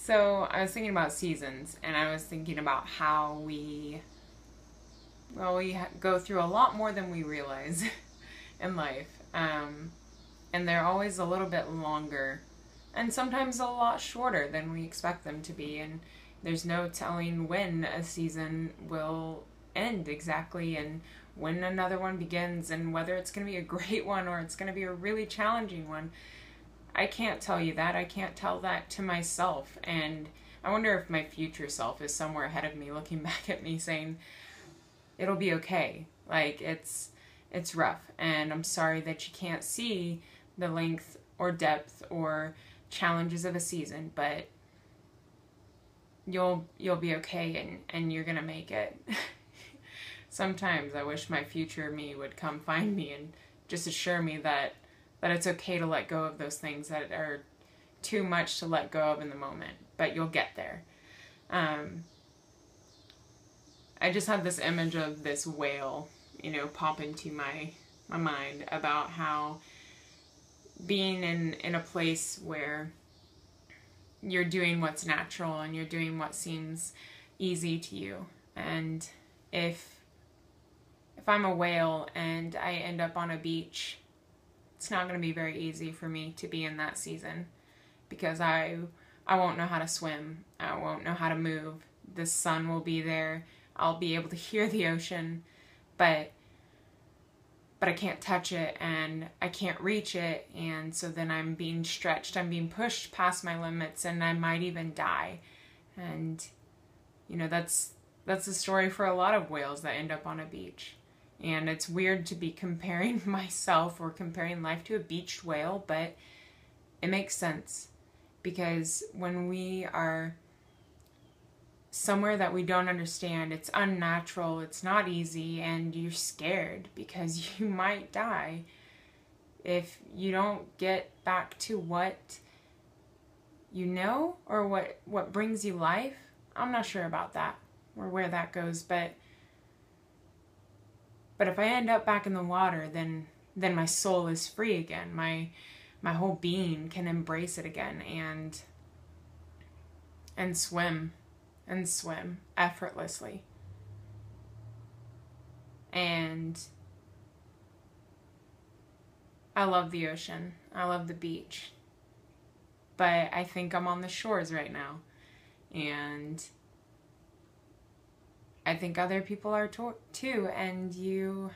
So I was thinking about seasons, and I was thinking about how we go through a lot more than we realize in life. And they're always a little bit longer and sometimes a lot shorter than we expect them to be. And there's no telling when a season will end exactly and when another one begins and whether it's going to be a great one or it's going to be a really challenging one. I can't tell you that. I can't tell that to myself. And I wonder if my future self is somewhere ahead of me looking back at me saying, it'll be okay. Like, it's rough, and I'm sorry that you can't see the length or depth or challenges of a season, but you'll be okay, and you're gonna make it. Sometimes I wish my future me would come find me and just assure me that it's okay to let go of those things that are too much to let go of in the moment, but you'll get there. I just had this image of this whale, pop into my mind about how being in a place where you're doing what's natural and you're doing what seems easy to you. And if I'm a whale and I end up on a beach, it's not going to be very easy for me to be in that season because I won't know how to swim. I won't know how to move. The sun will be there. I'll be able to hear the ocean, but I can't touch it and I can't reach it, and so then I'm being stretched, I'm being pushed past my limits, and I might even die. And that's the story for a lot of whales that end up on a beach. And it's weird to be comparing myself or comparing life to a beached whale, but it makes sense because when we are somewhere that we don't understand, it's unnatural, it's not easy, and you're scared because you might die if you don't get back to what you know or what brings you life. I'm not sure about that or where that goes, but if I end up back in the water, then my soul is free again. My whole being can embrace it again and swim effortlessly. And I love the ocean. I love the beach. But I think I'm on the shores right now. And I think other people are too. And you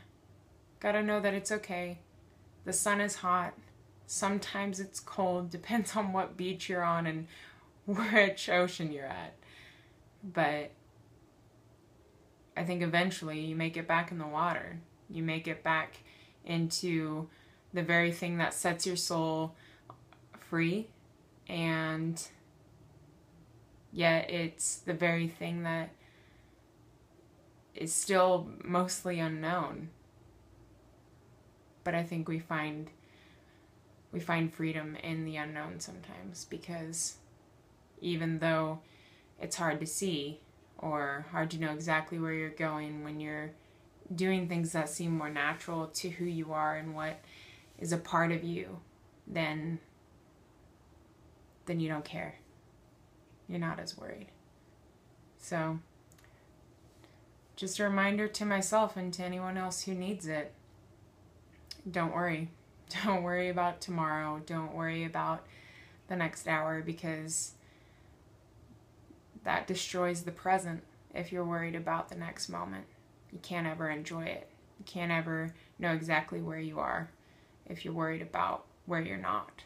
gotta know that it's okay. The sun is hot. Sometimes it's cold. Depends on what beach you're on and which ocean you're at. But I think eventually you make it back in the water. You make it back into the very thing that sets your soul free, and yet it's the very thing that is still mostly unknown. But I think we find freedom in the unknown sometimes, because even though it's hard to see or hard to know exactly where you're going when you're doing things that seem more natural to who you are and what is a part of you, then you don't care. You're not as worried. So, just a reminder to myself and to anyone else who needs it. Don't worry. Don't worry about tomorrow. Don't worry about the next hour, because that destroys the present if you're worried about the next moment. You can't ever enjoy it. You can't ever know exactly where you are if you're worried about where you're not.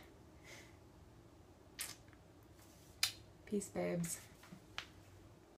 Peace, babes.